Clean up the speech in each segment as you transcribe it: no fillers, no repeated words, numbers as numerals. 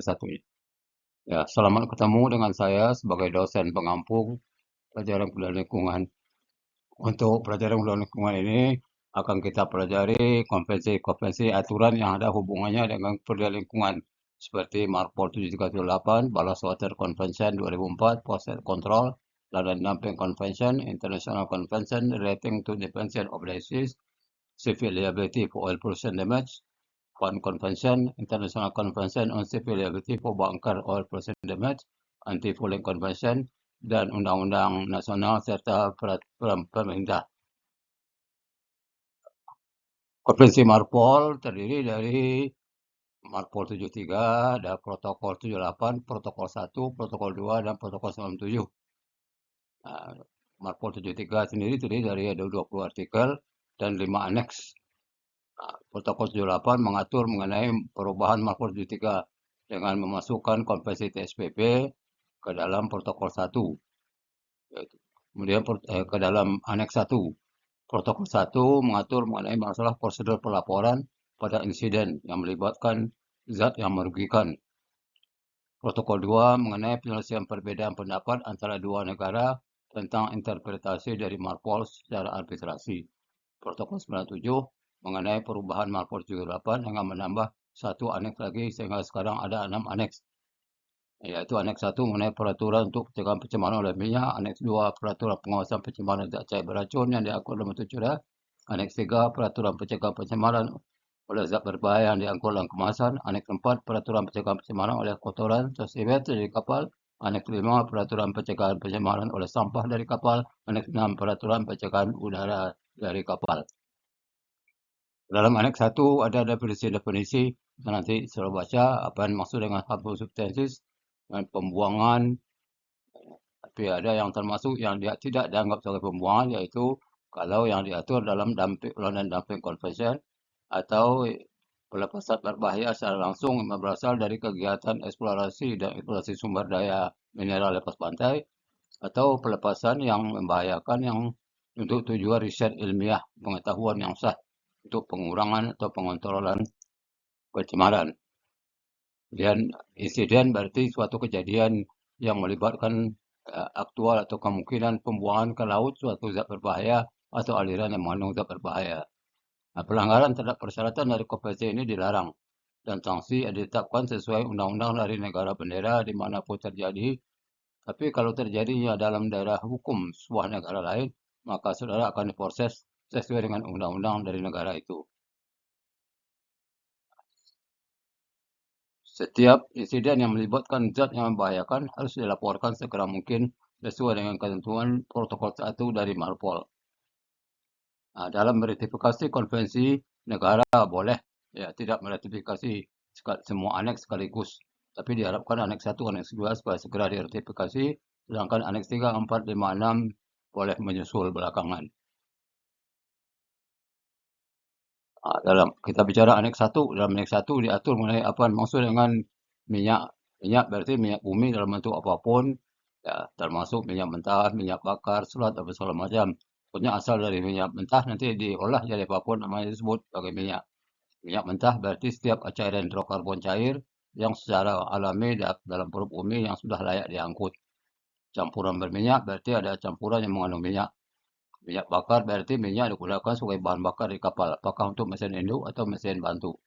salah satunya. Ya, selamat ketemu dengan saya sebagai dosen pengampu pelajaran pendidikan lingkungan. Untuk pelajaran pendidikan lingkungan ini akan kita pelajari konvensi-konvensi aturan yang ada hubungannya dengan pendidikan lingkungan seperti Marpol 7378, Ballast Water Convention 2004, Pollution Control, Land Dumping Convention, International Convention Relating to the Prevention of Disease, Civil Liability for Oil Pollution Damage, One Convention, International Convention on Civil Liability for Bunker Oil Pollution Damage, Anti-Fouling Convention, dan undang-undang nasional serta peraturan pemerintah. Konvensi Marpol terdiri dari Marpol 73, ada Protokol 78, Protokol 1, Protokol 2, dan Protokol 97. Nah, Marpol 73 sendiri terdiri dari ada 20 artikel dan 5 aneks. Protokol 78 mengatur mengenai perubahan Marpol 73 dengan memasukkan konvensi TSPP ke dalam Protokol 1. Kemudian ke dalam aneks 1. Protokol 1 mengatur mengenai masalah prosedur pelaporan pada insiden yang melibatkan zat yang merugikan. Protokol 2 mengenai penyelesaian perbedaan pendapat antara dua negara tentang interpretasi dari Marpol secara arbitrasi. Protokol 97 mengenai perubahan Marpol 78 dengan menambah satu aneks lagi sehingga sekarang ada 6 aneks. Yaitu aneks 1 mengenai peraturan untuk pencegahan pencemaran oleh minyak, aneks 2 peraturan pengawasan pencemaran zat cair beracun yang diangkut dalam bentuk curah, aneks 3 peraturan pencegahan pencemaran oleh zat berbahaya yang diangkut dalam kemasan, aneks 4 peraturan pencegahan pencemaran oleh kotoran atau sivet dari kapal, aneks 5 peraturan pencegahan pencemaran oleh sampah dari kapal, aneks 6 peraturan pencegahan udara dari kapal. Dalam aneks 1 ada definisi-definisi, nanti suruh baca apa yang maksud dengan harmful substances dan pembuangan. Tapi ada yang termasuk yang dia tidak dianggap sebagai pembuangan, yaitu kalau yang diatur dalam London Dumping Convention atau pelepasan berbahaya secara langsung berasal dari kegiatan eksplorasi dan eksplorasi sumber daya mineral lepas pantai atau pelepasan yang membahayakan yang untuk tujuan riset ilmiah pengetahuan yang sah untuk pengurangan atau pengontrolan pencemaran. Dan insiden berarti suatu kejadian yang melibatkan aktual atau kemungkinan pembuangan ke laut suatu zat berbahaya atau aliran yang mengandung zat berbahaya. Nah, pelanggaran terhadap persyaratan dari konvensi ini dilarang dan sanksi ditetapkan sesuai undang-undang dari negara bendera dimanapun terjadi. Tapi kalau terjadinya dalam daerah hukum sebuah negara lain, maka saudara akan diproses sesuai dengan undang-undang dari negara itu. Setiap insiden yang melibatkan zat yang membahayakan harus dilaporkan segera mungkin sesuai dengan ketentuan protokol 1 dari Marpol. Nah, dalam meratifikasi konvensi, negara boleh tidak meratifikasi semua aneks sekaligus. Tapi diharapkan aneks 1, aneks 2 supaya segera diratifikasi, sedangkan aneks 3, 4, 5, 6 boleh menyusul belakangan. Dalam kita bicara aneks 1, dalam aneks 1 diatur mengenai apa yang maksud dengan minyak. Minyak berarti minyak bumi dalam bentuk apapun, ya, termasuk minyak mentah, minyak bakar, selat, atau segala macam. Pokoknya asal dari minyak mentah nanti diolah jadi apapun namanya disebut sebagai minyak. Minyak mentah berarti setiap cairan hidrokarbon cair yang secara alami dalam perut bumi yang sudah layak diangkut. Campuran berminyak berarti ada campuran yang mengandung minyak. Minyak bakar berarti minyak digunakan sebagai bahan bakar di kapal, apakah untuk mesin induk atau mesin bantu.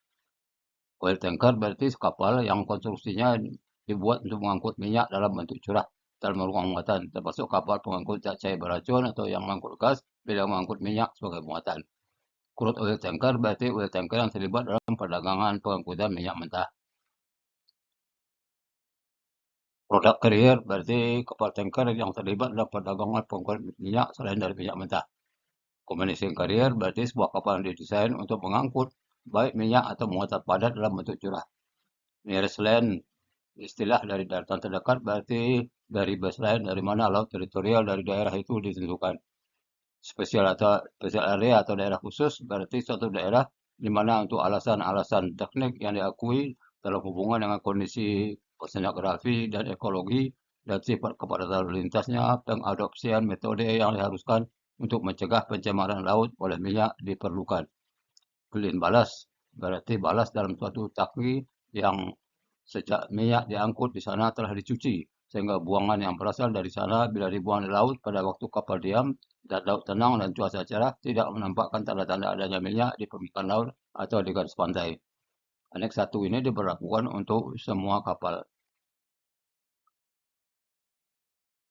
Oil tanker berarti kapal yang konstruksinya dibuat untuk mengangkut minyak dalam bentuk curah dalam ruang muatan, termasuk kapal pengangkut zat cair beracun atau yang mengangkut gas bila mengangkut minyak sebagai muatan. Crude oil tanker berarti oil tanker yang terlibat dalam perdagangan pengangkutan minyak mentah. Produk carrier berarti kapal tanker yang terlibat dalam perdagangan pengangkut minyak selain dari minyak mentah. Combination carrier berarti sebuah kapal yang didesain untuk mengangkut baik minyak atau muatan padat dalam bentuk curah. Nearest land, istilah dari daratan terdekat berarti dari baseline dari mana laut teritorial dari daerah itu ditentukan. Spesial area atau daerah khusus berarti suatu daerah di mana untuk alasan-alasan teknik yang diakui dalam hubungan dengan kondisi oseanografi dan ekologi dan sifat kepadatan lalu lintasnya, pengadopsian metode yang diharuskan untuk mencegah pencemaran laut oleh minyak diperlukan. Clean balas berarti balas dalam suatu takwi yang Sejak minyak diangkut di sana telah dicuci, sehingga buangan yang berasal dari sana bila dibuang di laut pada waktu kapal diam dan laut tenang dan cuaca cerah tidak menampakkan tanda-tanda adanya minyak di permukaan laut atau di garis pantai. Aneks 1 ini diberlakukan untuk semua kapal.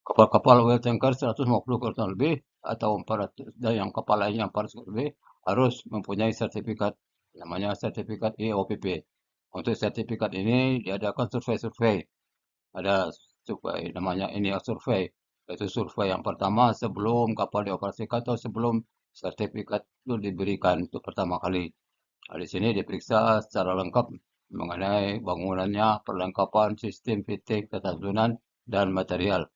Kapal-kapal oil tanker 150 ton lebih atau 400 dan yang kapal lainnya 400 lebih harus mempunyai sertifikat namanya sertifikat EOPP. Untuk sertifikat ini diadakan survei-survei. Ada survei namanya ini survei. Itu survei yang pertama sebelum kapal dioperasikan atau sebelum sertifikat itu diberikan untuk pertama kali. Di sini diperiksa secara lengkap mengenai bangunannya, perlengkapan, sistem fitting, tata susunan, dan material.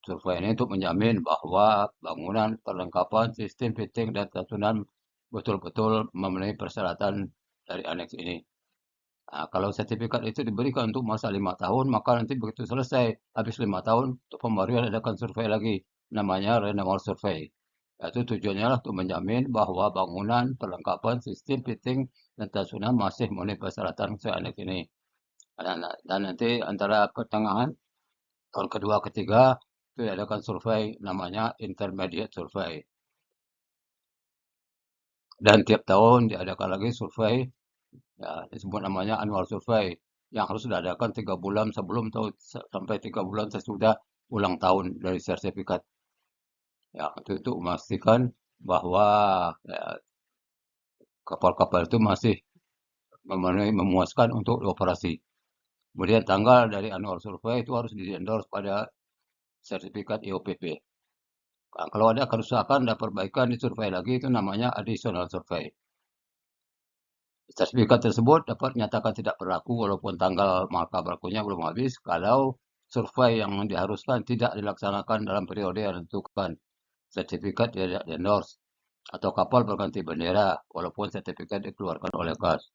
Survei ini untuk menjamin bahwa bangunan, perlengkapan, sistem fitting, dan susunan betul-betul memenuhi persyaratan dari aneks ini. Nah, kalau sertifikat itu diberikan untuk masa 5 tahun, maka nanti begitu selesai, habis 5 tahun, untuk pembaruan adakan survei lagi, namanya renewal survey. Itu tujuannya lah untuk menjamin bahwa bangunan, perlengkapan, sistem fitting, dan susunan masih memenuhi persyaratan sesuai aneks ini. Dan nanti antara pertengahan tahun kedua ketiga itu diadakan survei namanya intermediate survey. Dan tiap tahun diadakan lagi survei, ya, disebut namanya annual survey yang harus diadakan 3 bulan sebelum sampai 3 bulan sesudah ulang tahun dari sertifikat. Ya, untuk memastikan bahwa ya, kapal-kapal itu masih memuaskan untuk operasi. Kemudian tanggal dari annual survey itu harus di-endorse pada sertifikat EOPP. Kalau ada kerusakan dan perbaikan di survei lagi itu namanya additional survey. Sertifikat tersebut dapat dinyatakan tidak berlaku walaupun tanggal masa berlakunya belum habis kalau survei yang diharuskan tidak dilaksanakan dalam periode yang ditentukan. Sertifikat tidak di-endorse atau kapal berganti bendera walaupun sertifikat dikeluarkan oleh KAS.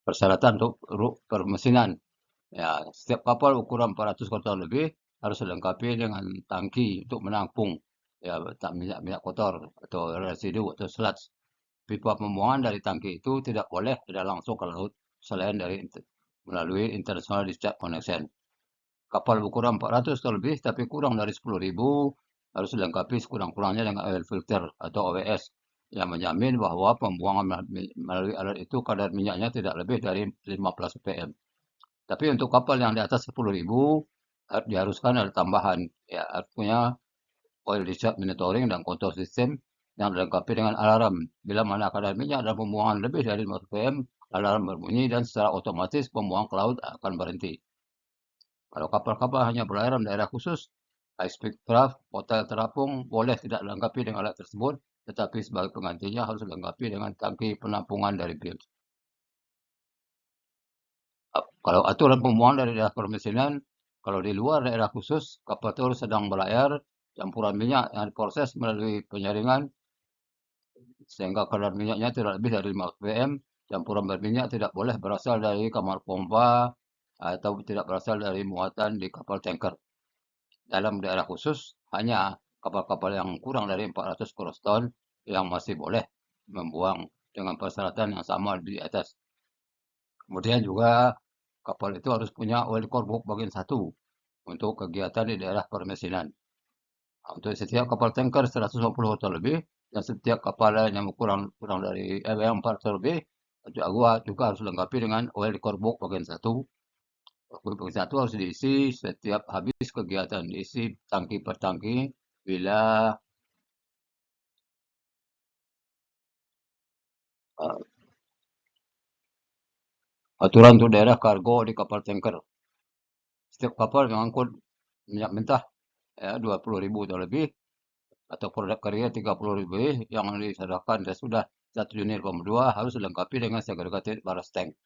Persyaratan untuk permesinan. Ya, setiap kapal ukuran 400 ton lebih harus dilengkapi dengan tangki untuk menampung ya minyak kotor atau residu atau sludge. Pipa pembuangan dari tangki itu tidak boleh tidak langsung ke laut selain dari melalui International Discharge Connection. Kapal ukuran 400 ton lebih tapi kurang dari 10.000 harus dilengkapi sekurang-kurangnya dengan oil filter atau OWS yang menjamin bahwa pembuangan melalui alat itu kadar minyaknya tidak lebih dari 15 ppm. Tapi untuk kapal yang di atas 10.000 diharuskan ada tambahan. Ya, artinya oil discharge monitoring dan control system yang dilengkapi dengan alarm. Bila mana kadar minyak dan pembuangan lebih dari 5 ppm, alarm berbunyi dan secara otomatis pembuangan ke laut akan berhenti. Kalau kapal-kapal hanya berlayar di daerah khusus, high-speed craft, hotel terapung boleh tidak dilengkapi dengan alat tersebut, tetapi sebagai penggantinya harus dilengkapi dengan tangki penampungan dari BILS. Kalau aturan pembuangan dari daerah permesinan, kalau di luar daerah khusus, kapal itu sedang berlayar, campuran minyak yang diproses melalui penyaringan, sehingga kadar minyaknya tidak lebih dari 5 ppm, campuran berminyak tidak boleh berasal dari kamar pompa atau tidak berasal dari muatan di kapal tanker. Dalam daerah khusus, hanya kapal-kapal yang kurang dari 400 gross ton yang masih boleh membuang dengan persyaratan yang sama di atas. Kemudian juga kapal itu harus punya oil core book bagian 1 untuk kegiatan di daerah permesinan. Untuk setiap kapal tanker 150 ton lebih dan setiap kapal lain yang kurang dari yang 400 lebih juga harus dilengkapi dengan oil core book bagian 1. Bagian 1 harus diisi setiap habis kegiatan, diisi tangki per tangki bila uh, aturan untuk daerah kargo di kapal tanker. Setiap kapal mengangkut minyak mentah ya 20.000 ton lebih atau produk karya 30.000 lebih yang disediakan sudah 1 Juni 2022 harus dilengkapi dengan segregated ballast tank.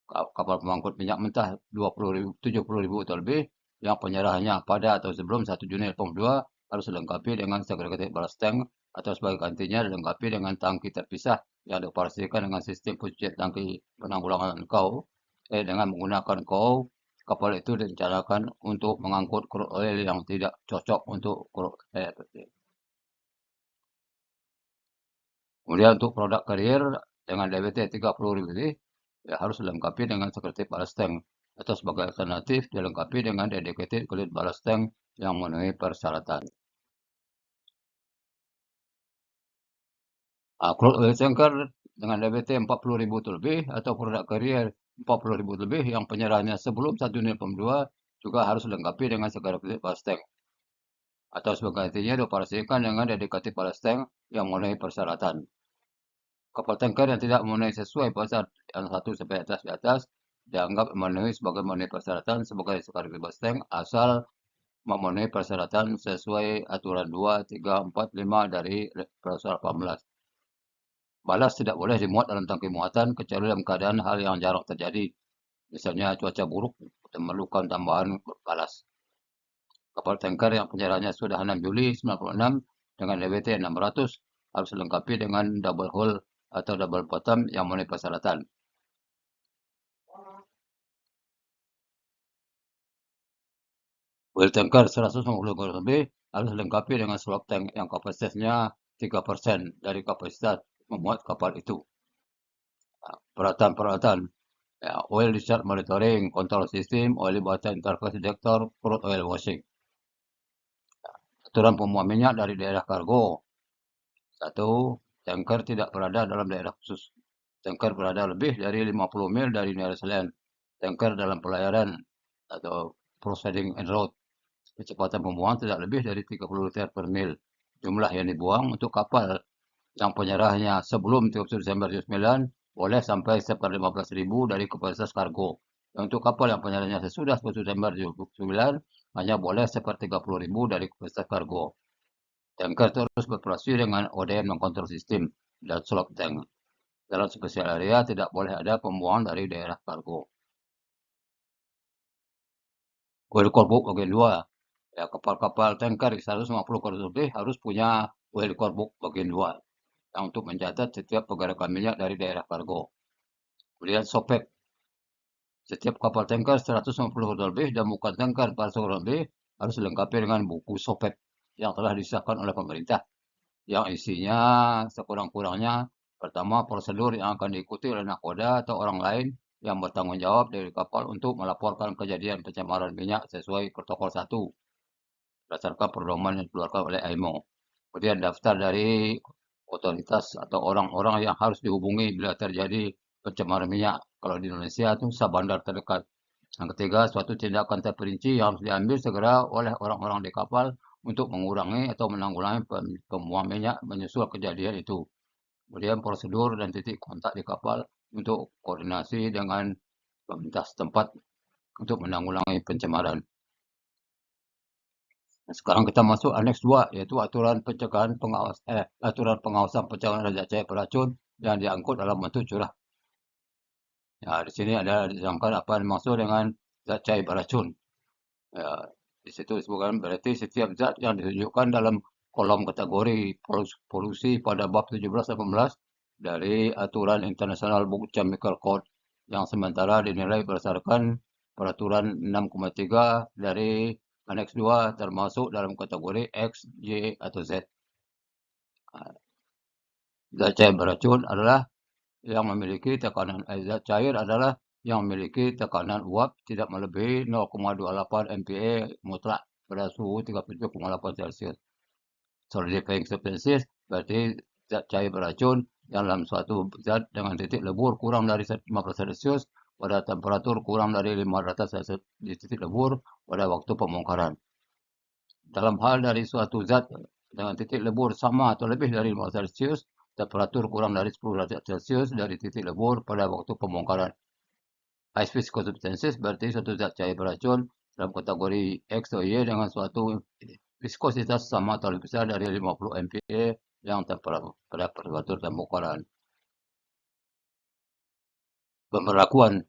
Kapal pengangkut minyak mentah 70.000 ton lebih yang penyerahannya pada atau sebelum 1 Juni 2022 harus dilengkapi dengan segregated ballast tank atau sebagai gantinya dilengkapi dengan tangki terpisah yang dioperasikan dengan sistem pencucian tangki penanggulangan dengan menggunakan kapal itu direncanakan untuk mengangkut crude oil yang tidak cocok untuk kemudian untuk produk karier dengan DWT 30.000 lebih ya harus dilengkapi dengan security ballast tank. Atau sebagai alternatif dilengkapi dengan dedicated coolant ballast tank yang memenuhi persyaratan. Crude oil tanker dengan DBT 40.000 lebih atau produk carrier 40.000 lebih yang penyerahannya sebelum 1 Juni 2022 juga harus dilengkapi dengan security ballast tank. Atau sebagai artinya dioperasikan dengan dedicated ballast tank yang memenuhi persyaratan. Kapal tanker yang tidak memenuhi sesuai pasal yang 1 sampai di atas dianggap memenuhi persyaratan sebagai security ballast tank asal memenuhi persyaratan sesuai aturan 2, 3, 4, 5 dari Pasal 18. Balas tidak boleh dimuat dalam tangki muatan kecuali dalam keadaan hal yang jarang terjadi. Misalnya cuaca buruk dan memerlukan tambahan balas. Kapal tanker yang penyerahannya sudah 6 Juli 96 dengan DWT 600 harus dilengkapi dengan double hull atau double bottom yang memenuhi persyaratan. Oil tanker 150 lebih harus dilengkapi dengan swap tank yang kapasitasnya 3% dari kapasitas memuat kapal itu. Peralatan-peralatan, ya, oil discharge monitoring, control system, oil buatan interface detector, crude oil washing. Aturan pemuat minyak dari daerah kargo. 1. Tanker tidak berada dalam daerah khusus. Tanker berada lebih dari 50 mil dari New Zealand. Tanker dalam pelayaran atau proceeding en route. Kecepatan pembuangan tidak lebih dari 30 liter per mil. Jumlah yang dibuang untuk kapal yang penyerahnya sebelum 31 Desember 2009 boleh sampai seper 15.000 dari kapasitas kargo. Dan untuk kapal yang penyerahnya sesudah 31 Desember 2009 hanya boleh seper 30.000 dari kapasitas kargo. Tanker terus beroperasi dengan ODM mengkontrol sistem dan slot tank. Dalam spesial area tidak boleh ada pembuangan dari daerah kargo. Oil core book bagian 2. Ya, kapal-kapal tanker 150 km lebih harus punya oil core book bagian 2 yang untuk mencatat setiap pergerakan minyak dari daerah kargo. Kemudian SOPEP. Setiap kapal tanker 150 lebih dan bukan tanker 400 lebih harus dilengkapi dengan buku SOPEP yang telah disahkan oleh pemerintah. Yang isinya sekurang-kurangnya pertama prosedur yang akan diikuti oleh nakoda atau orang lain yang bertanggung jawab dari kapal untuk melaporkan kejadian pencemaran minyak sesuai protokol 1 berdasarkan pedoman yang dikeluarkan oleh IMO. Kemudian daftar dari otoritas atau orang-orang yang harus dihubungi bila terjadi pencemaran minyak. Kalau di Indonesia itu sabandar terdekat. Yang ketiga, suatu tindakan terperinci yang harus diambil segera oleh orang-orang di kapal untuk mengurangi atau menanggulangi pembuangan minyak menyusul kejadian itu. Kemudian prosedur dan titik kontak di kapal untuk koordinasi dengan pemerintah setempat untuk menanggulangi pencemaran. Sekarang kita masuk aneks 2, yaitu aturan pengawasan pencabulan zat cair beracun yang diangkut dalam bentuk curah. Ya, di sini ada disangkan apa yang dimaksud dengan zat cair beracun. Ya, di situ disebutkan berarti setiap zat yang ditunjukkan dalam kolom kategori polusi pada bab 17-18 dari aturan International Book Chemical Code yang sementara dinilai berdasarkan peraturan 6,3 dari Aneks 2 termasuk dalam kategori X, Y, atau Z. Zat cair beracun adalah yang memiliki tekanan zat cair adalah yang memiliki tekanan uap tidak melebihi 0,28 MPa mutlak pada suhu 37,8 Celcius. Solidifying substances berarti zat cair beracun yang dalam suatu zat dengan titik lebur kurang dari 15 Celcius pada temperatur kurang dari 500 Celcius di titik lebur pada waktu pembongkaran. Dalam hal dari suatu zat dengan titik lebur sama atau lebih dari 5 Celcius, temperatur kurang dari 10 derajat Celcius dari titik lebur pada waktu pembongkaran. High viscous substances berarti suatu zat cair beracun dalam kategori X atau Y dengan suatu viskositas sama atau lebih besar dari 50 MPa yang terperangkap pada temperatur pembongkaran. Pemberlakuan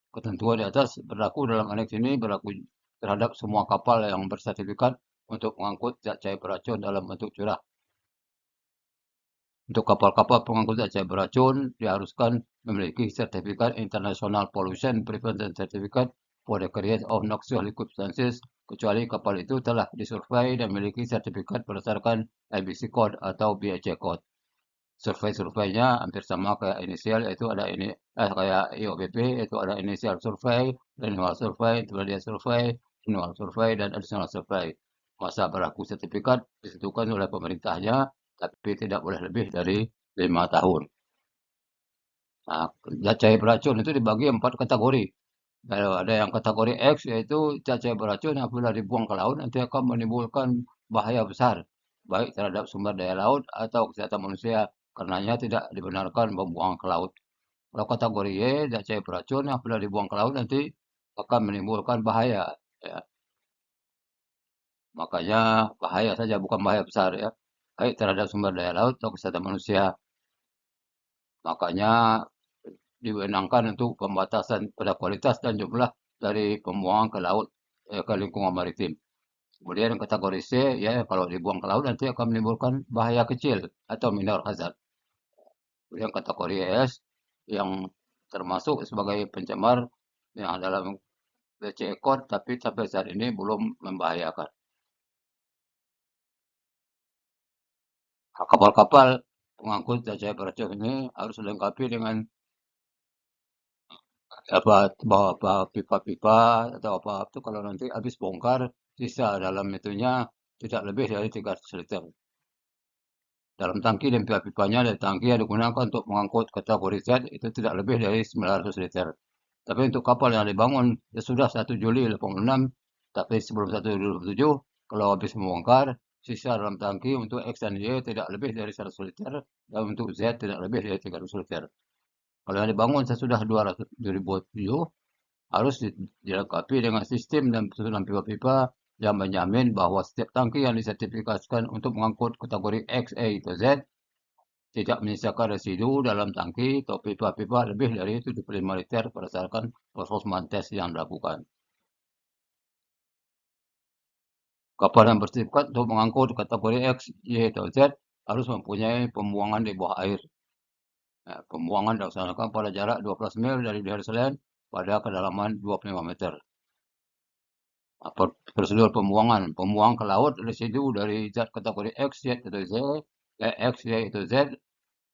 ketentuan di atas berlaku dalam aneks ini berlaku terhadap semua kapal yang bersertifikat untuk mengangkut zat cair beracun dalam bentuk curah. Untuk kapal-kapal pengangkut zat cair beracun diharuskan memiliki sertifikat International Pollution Prevention Certificate for the creation of noxious liquid substances kecuali kapal itu telah disurvei dan memiliki sertifikat berdasarkan IBC Code atau BHC Code. survei-surveinya hampir sama kayak inisial, yaitu ada ini kayak IOBP itu ada inisial survei, renewal survei, intermediate survei, annual survei, dan additional survei. Masa berlaku sertifikat ditentukan oleh pemerintahnya, tapi tidak boleh lebih dari 5 tahun. Nah, zat cair beracun itu dibagi 4 kategori. Kalau ada yang kategori X, yaitu zat cair beracun yang apabila dibuang ke laut nanti akan menimbulkan bahaya besar, baik terhadap sumber daya laut atau kesehatan manusia, karenanya tidak dibenarkan membuang ke laut. Kalau kategori Y, zat cair beracun yang apabila dibuang ke laut nanti akan menimbulkan bahaya. Ya. Makanya bahaya saja, bukan bahaya besar ya, baik terhadap sumber daya laut atau kesehatan manusia. Makanya diwenangkan untuk pembatasan pada kualitas dan jumlah dari pembuangan ke laut, ke lingkungan maritim. Kemudian kategori C, ya kalau dibuang ke laut nanti akan menimbulkan bahaya kecil atau minor hazard. Kemudian kategori S yang termasuk sebagai pencemar yang dalam BC Code tapi sampai saat ini belum membahayakan. Kapal-kapal pengangkut cair beracun ini harus dilengkapi dengan apa bawa pipa-pipa atau apa itu kalau nanti habis bongkar sisa dalam itunya tidak lebih dari 300 liter. Dalam tangki dan pipa-pipanya dari tangki yang digunakan untuk mengangkut kategori Z itu tidak lebih dari 900 liter. Tapi untuk kapal yang dibangun ya sudah 1 Juli 86, tapi sebelum 1 Juli 87, kalau habis membongkar, sisa dalam tangki untuk X dan Y tidak lebih dari 100 liter, dan untuk Z tidak lebih dari 300 liter. Kalau yang dibangun sesudah 2007, harus dilengkapi dengan sistem dan susunan pipa-pipa yang menjamin bahwa setiap tangki yang disertifikasikan untuk mengangkut kategori X, A, atau Z tidak menyisakan residu dalam tangki atau pipa-pipa lebih dari 75 liter berdasarkan performance test yang dilakukan. Kapal yang bersertifikat untuk mengangkut kategori X, Y, atau Z harus mempunyai pembuangan di bawah air. Pembuangan dilaksanakan pada jarak 12 mil dari garis land pada kedalaman 25 meter. Prosedur pembuangan. Pembuangan ke laut residu dari zat kategori X, Y, atau Z, X, Y, atau Z,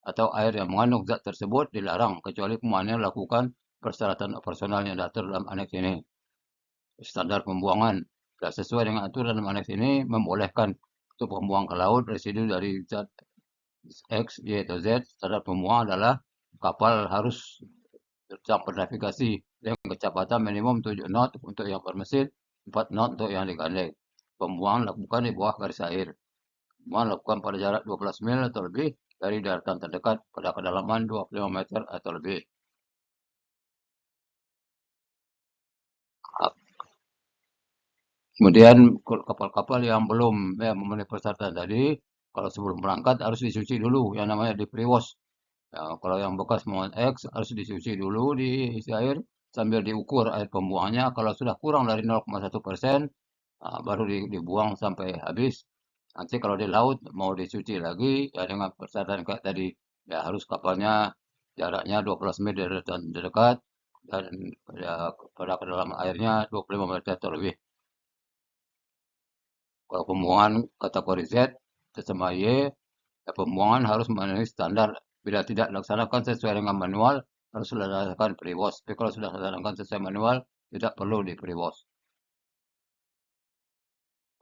atau air yang mengandung zat tersebut dilarang, kecuali pemandian lakukan persyaratan operasional yang diatur dalam aneks ini. Standar pembuangan tidak sesuai dengan aturan dalam aneks ini membolehkan untuk pembuangan ke laut residu dari zat X, Y, atau Z. Standar pembuangan adalah kapal harus tercampur navigasi dengan kecepatan minimum 7 knot untuk yang bermesin, 4 knot untuk yang digandeng. Pembuangan lakukan di bawah garis air. Pembuangan lakukan pada jarak 12 mil atau lebih dari daratan terdekat pada kedalaman 25 meter atau lebih. Kemudian kapal-kapal yang belum memenuhi persyaratan tadi, kalau sebelum berangkat harus dicuci dulu, yang namanya di pre-wash. Ya, kalau yang bekas muat X harus dicuci dulu di isi air sambil diukur air pembuangannya. Kalau sudah kurang dari 0,1%, baru dibuang sampai habis. Nanti kalau di laut mau dicuci lagi, ya dengan persyaratan kayak tadi, ya harus kapalnya jaraknya 12 meter dari daratan terdekat dan pada kedalaman airnya 25 meter atau lebih. Kalau pembuangan kategori Z sama Y, ya pembuangan harus memenuhi standar. Bila tidak dilaksanakan sesuai dengan manual, harus dilaksanakan pre-wash. Tapi kalau sudah dilaksanakan sesuai manual, tidak perlu di pre-wash.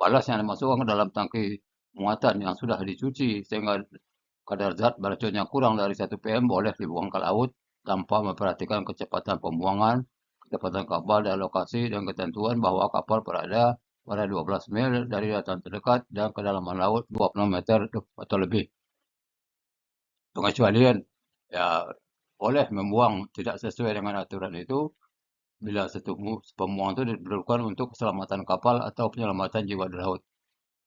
Balas yang dimasukkan ke dalam tangki muatan yang sudah dicuci sehingga kadar zat beracun yang kurang dari 1 pm boleh dibuang ke laut tanpa memperhatikan kecepatan pembuangan, kecepatan kapal dan lokasi dan ketentuan bahwa kapal berada pada 12 mil dari daratan terdekat dan kedalaman laut 20 meter atau lebih. Pengecualian ya boleh membuang tidak sesuai dengan aturan itu bila pembuangan itu diperlukan untuk keselamatan kapal atau penyelamatan jiwa di laut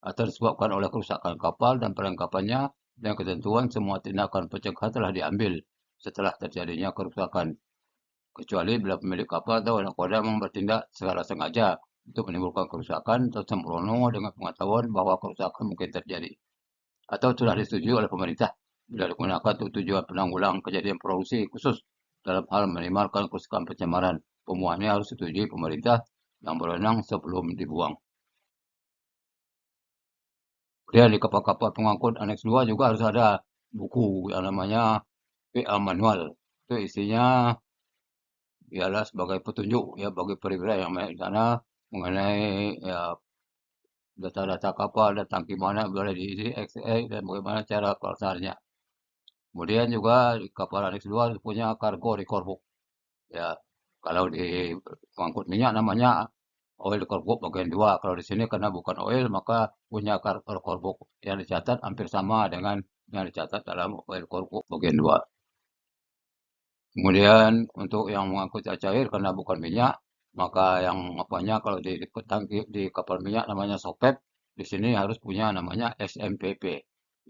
atau disebabkan oleh kerusakan kapal dan perlengkapannya dan ketentuan semua tindakan pencegahan telah diambil setelah terjadinya kerusakan. Kecuali bila pemilik kapal atau nakoda memang bertindak secara sengaja untuk menimbulkan kerusakan atau sembrono dengan pengetahuan bahwa kerusakan mungkin terjadi. Atau sudah disetujui oleh pemerintah bila digunakan untuk tujuan penanggulangan kejadian produksi khusus dalam hal minimalkan kerusakan pencemaran. Pembuangannya harus disetujui pemerintah yang berwenang sebelum dibuang. Kemudian di kapal-kapal pengangkut aneks 2 juga harus ada buku yang namanya PA manual. Itu isinya ialah sebagai petunjuk ya bagi perwira yang main di sana mengenai ya data-data kapal dan tangki mana boleh diisi XA dan bagaimana cara pelaksanaannya. Kemudian juga di kapal Annex 2 punya kargo record book. Ya, kalau di pengangkut minyak namanya oil record book bagian 2. Kalau di sini karena bukan oil maka punya record book yang dicatat hampir sama dengan yang dicatat dalam oil record book bagian 2. Kemudian untuk yang mengangkut cair karena bukan minyak, maka yang apanya kalau di tangki di kapal minyak namanya sopep, di sini harus punya namanya SMPP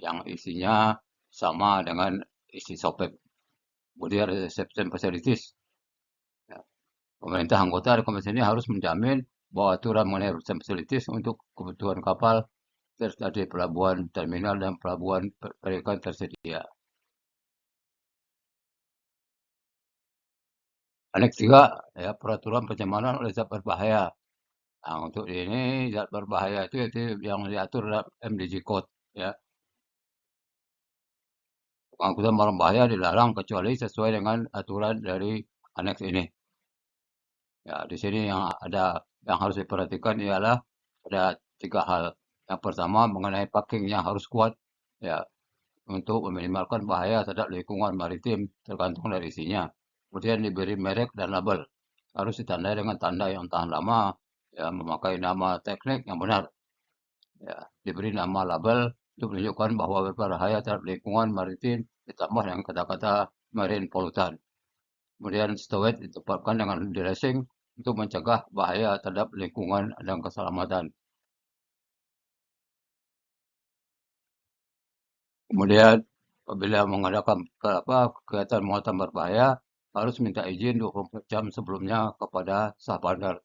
yang isinya sama dengan isi sopep. Kemudian reception facilities. Ya, pemerintah anggota rekomendasi ini harus menjamin bahwa aturan mengenai reception facilities untuk kebutuhan kapal tersedia di pelabuhan terminal dan pelabuhan perikanan tersedia. Aneks 3, ya, peraturan pencemaran oleh zat berbahaya. Nah, untuk ini zat berbahaya itu yang diatur dalam MDG Code ya. Pengangkutan barang bahaya dilarang kecuali sesuai dengan aturan dari aneks ini. Ya, di sini yang ada yang harus diperhatikan ialah ada 3 hal. Yang pertama mengenai packingnya harus kuat ya untuk meminimalkan bahaya terhadap lingkungan maritim tergantung dari isinya. Kemudian diberi merek dan label. Harus ditandai dengan tanda yang tahan lama, ya, memakai nama teknik yang benar. Ya, diberi nama label itu menunjukkan bahwa berbahaya terhadap lingkungan maritim ditambah dengan kata-kata marine pollutant. Kemudian stowage ditempatkan dengan dressing untuk mencegah bahaya terhadap lingkungan dan keselamatan. Kemudian apabila mengadakan kegiatan muatan berbahaya harus minta izin 24 jam sebelumnya kepada sah bandar.